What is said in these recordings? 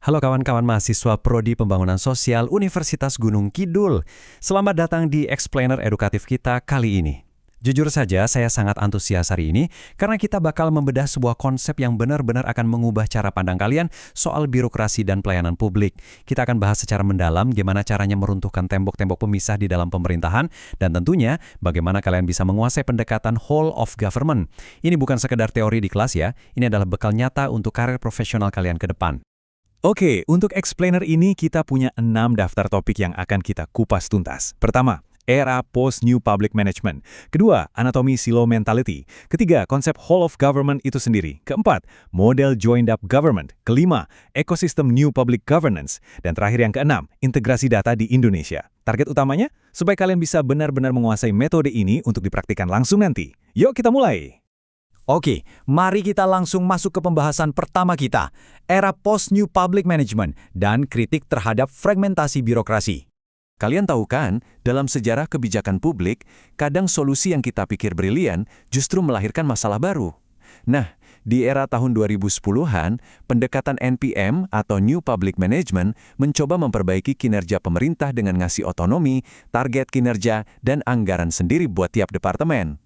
Halo kawan-kawan mahasiswa Prodi Pembangunan Sosial Universitas Gunung Kidul. Selamat datang di Explainer Edukatif kita kali ini. Jujur saja, saya sangat antusias hari ini karena kita bakal membedah sebuah konsep yang benar-benar akan mengubah cara pandang kalian soal birokrasi dan pelayanan publik. Kita akan bahas secara mendalam gimana caranya meruntuhkan tembok-tembok pemisah di dalam pemerintahan dan tentunya bagaimana kalian bisa menguasai pendekatan whole of government. Ini bukan sekedar teori di kelas ya, ini adalah bekal nyata untuk karir profesional kalian ke depan. Oke, untuk explainer ini kita punya 6 daftar topik yang akan kita kupas tuntas. Pertama, era post-new public management. Kedua, anatomi silo mentality. Ketiga, konsep whole of government itu sendiri. Keempat, model joined-up government. Kelima, ekosistem new public governance. Dan terakhir yang keenam, integrasi data di Indonesia. Target utamanya, supaya kalian bisa benar-benar menguasai metode ini untuk dipraktikkan langsung nanti. Yuk kita mulai! Oke, mari kita langsung masuk ke pembahasan pertama kita, era post-new public management dan kritik terhadap fragmentasi birokrasi. Kalian tahu kan, dalam sejarah kebijakan publik, kadang solusi yang kita pikir brilian justru melahirkan masalah baru. Nah, di era tahun 2010-an, pendekatan NPM atau New Public Management mencoba memperbaiki kinerja pemerintah dengan ngasih otonomi, target kinerja, dan anggaran sendiri buat tiap departemen.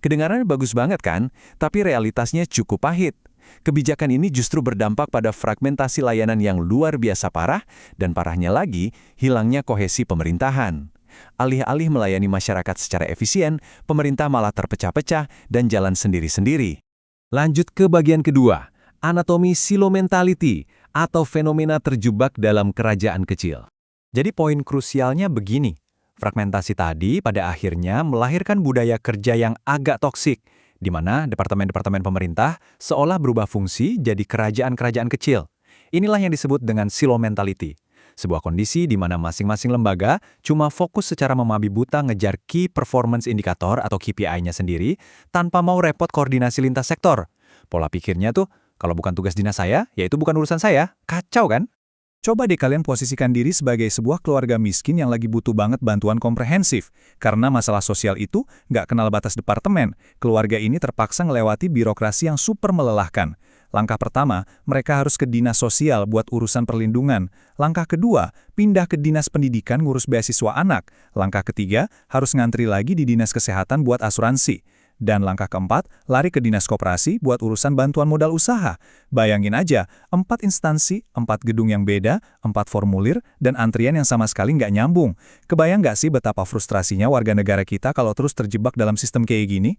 Kedengarannya bagus banget kan, tapi realitasnya cukup pahit. Kebijakan ini justru berdampak pada fragmentasi layanan yang luar biasa parah, dan parahnya lagi, hilangnya kohesi pemerintahan. Alih-alih melayani masyarakat secara efisien, pemerintah malah terpecah-pecah dan jalan sendiri-sendiri. Lanjut ke bagian kedua, anatomi silo mentality atau fenomena terjebak dalam kerajaan kecil. Jadi poin krusialnya begini. Fragmentasi tadi pada akhirnya melahirkan budaya kerja yang agak toksik, di mana departemen-departemen pemerintah seolah berubah fungsi jadi kerajaan-kerajaan kecil. Inilah yang disebut dengan silo mentality, sebuah kondisi di mana masing-masing lembaga cuma fokus secara membabi buta ngejar key performance indicator atau KPI-nya sendiri, tanpa mau repot koordinasi lintas sektor. Pola pikirnya tuh, kalau bukan tugas dinas saya, ya itu bukan urusan saya. Kacau kan? Coba deh kalian posisikan diri sebagai sebuah keluarga miskin yang lagi butuh banget bantuan komprehensif. Karena masalah sosial itu nggak kenal batas departemen. Keluarga ini terpaksa ngelewati birokrasi yang super melelahkan. Langkah pertama, mereka harus ke dinas sosial buat urusan perlindungan. Langkah kedua, pindah ke dinas pendidikan ngurus beasiswa anak. Langkah ketiga, harus ngantri lagi di dinas kesehatan buat asuransi. Dan langkah keempat, lari ke dinas koperasi buat urusan bantuan modal usaha. Bayangin aja, 4 instansi, 4 gedung yang beda, 4 formulir, dan antrian yang sama sekali nggak nyambung. Kebayang nggak sih betapa frustrasinya warga negara kita kalau terus terjebak dalam sistem kayak gini?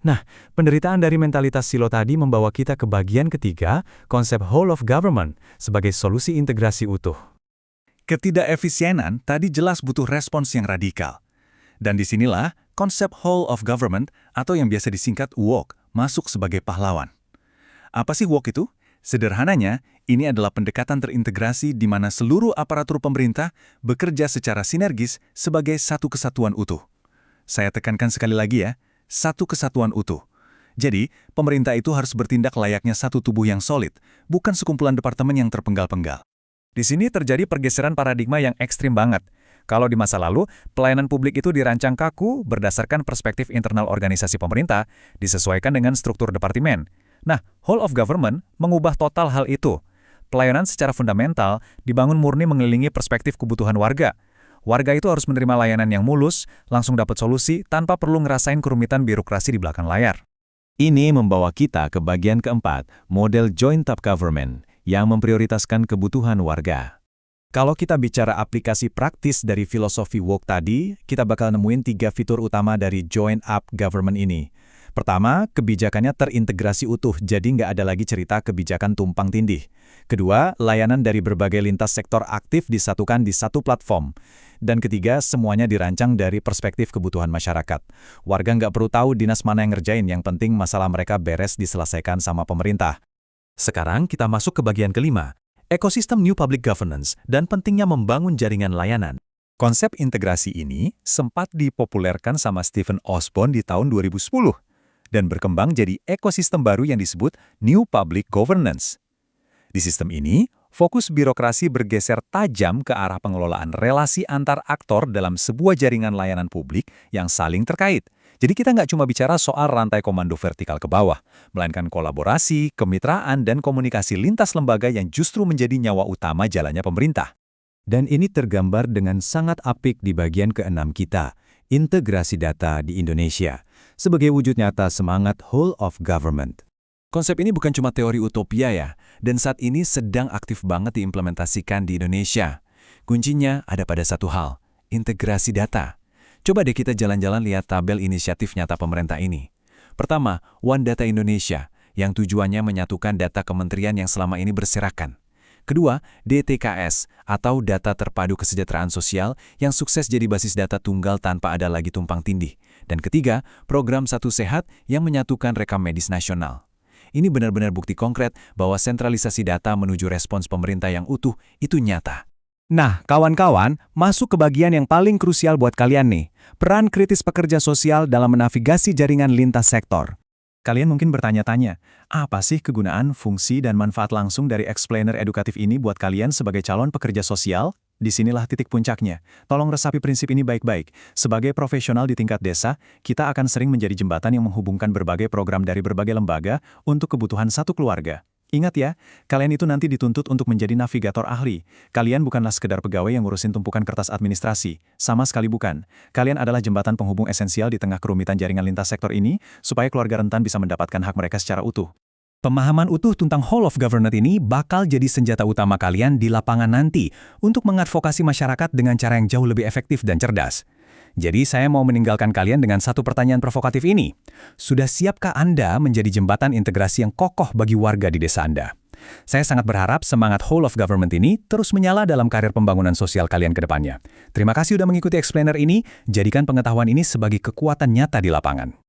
Nah, penderitaan dari mentalitas silo tadi membawa kita ke bagian ketiga, konsep whole of government sebagai solusi integrasi utuh. Ketidakefisienan tadi jelas butuh respons yang radikal. Dan disinilah konsep whole of government atau yang biasa disingkat WOG masuk sebagai pahlawan. Apa sih WOG itu? Sederhananya, ini adalah pendekatan terintegrasi di mana seluruh aparatur pemerintah bekerja secara sinergis sebagai satu kesatuan utuh. Saya tekankan sekali lagi ya, satu kesatuan utuh. Jadi, pemerintah itu harus bertindak layaknya satu tubuh yang solid, bukan sekumpulan departemen yang terpenggal-penggal. Di sini terjadi pergeseran paradigma yang ekstrim banget. Kalau di masa lalu, pelayanan publik itu dirancang kaku berdasarkan perspektif internal organisasi pemerintah, disesuaikan dengan struktur departemen. Nah, whole of government mengubah total hal itu. Pelayanan secara fundamental dibangun murni mengelilingi perspektif kebutuhan warga. Warga itu harus menerima layanan yang mulus, langsung dapat solusi tanpa perlu ngerasain kerumitan birokrasi di belakang layar. Ini membawa kita ke bagian keempat, model joined-up government, yang memprioritaskan kebutuhan warga. Kalau kita bicara aplikasi praktis dari filosofi WOG tadi, kita bakal nemuin 3 fitur utama dari joined-up government ini. Pertama, kebijakannya terintegrasi utuh, jadi nggak ada lagi cerita kebijakan tumpang tindih. Kedua, layanan dari berbagai lintas sektor aktif disatukan di satu platform. Dan ketiga, semuanya dirancang dari perspektif kebutuhan masyarakat. Warga nggak perlu tahu dinas mana yang ngerjain, yang penting masalah mereka beres diselesaikan sama pemerintah. Sekarang kita masuk ke bagian kelima, ekosistem New Public Governance dan pentingnya membangun jaringan layanan. Konsep integrasi ini sempat dipopulerkan sama Stephen Osborne di tahun 2010 dan berkembang jadi ekosistem baru yang disebut New Public Governance. Di sistem ini, fokus birokrasi bergeser tajam ke arah pengelolaan relasi antar aktor dalam sebuah jaringan layanan publik yang saling terkait. Jadi kita nggak cuma bicara soal rantai komando vertikal ke bawah, melainkan kolaborasi, kemitraan, dan komunikasi lintas lembaga yang justru menjadi nyawa utama jalannya pemerintah. Dan ini tergambar dengan sangat apik di bagian ke-6 kita, integrasi data di Indonesia, sebagai wujud nyata semangat whole of government. Konsep ini bukan cuma teori utopia ya, dan saat ini sedang aktif banget diimplementasikan di Indonesia. Kuncinya ada pada satu hal, integrasi data. Coba deh kita jalan-jalan lihat tabel inisiatif nyata pemerintah ini. Pertama, One Data Indonesia, yang tujuannya menyatukan data kementerian yang selama ini berserakan. Kedua, DTKS, atau Data Terpadu Kesejahteraan Sosial, yang sukses jadi basis data tunggal tanpa ada lagi tumpang tindih. Dan ketiga, Program Satu Sehat yang menyatukan rekam medis nasional. Ini benar-benar bukti konkret bahwa sentralisasi data menuju respons pemerintah yang utuh itu nyata. Nah, kawan-kawan, masuk ke bagian yang paling krusial buat kalian nih, peran kritis pekerja sosial dalam menavigasi jaringan lintas sektor. Kalian mungkin bertanya-tanya, apa sih kegunaan, fungsi, dan manfaat langsung dari explainer edukatif ini buat kalian sebagai calon pekerja sosial? Disinilah titik puncaknya. Tolong resapi prinsip ini baik-baik. Sebagai profesional di tingkat desa, kita akan sering menjadi jembatan yang menghubungkan berbagai program dari berbagai lembaga untuk kebutuhan satu keluarga. Ingat ya, kalian itu nanti dituntut untuk menjadi navigator ahli. Kalian bukanlah sekedar pegawai yang ngurusin tumpukan kertas administrasi. Sama sekali bukan. Kalian adalah jembatan penghubung esensial di tengah kerumitan jaringan lintas sektor ini, supaya keluarga rentan bisa mendapatkan hak mereka secara utuh. Pemahaman utuh tentang whole of government ini bakal jadi senjata utama kalian di lapangan nanti untuk mengadvokasi masyarakat dengan cara yang jauh lebih efektif dan cerdas. Jadi saya mau meninggalkan kalian dengan satu pertanyaan provokatif ini. Sudah siapkah Anda menjadi jembatan integrasi yang kokoh bagi warga di desa Anda? Saya sangat berharap semangat whole of government ini terus menyala dalam karir pembangunan sosial kalian ke depannya. Terima kasih sudah mengikuti explainer ini, jadikan pengetahuan ini sebagai kekuatan nyata di lapangan.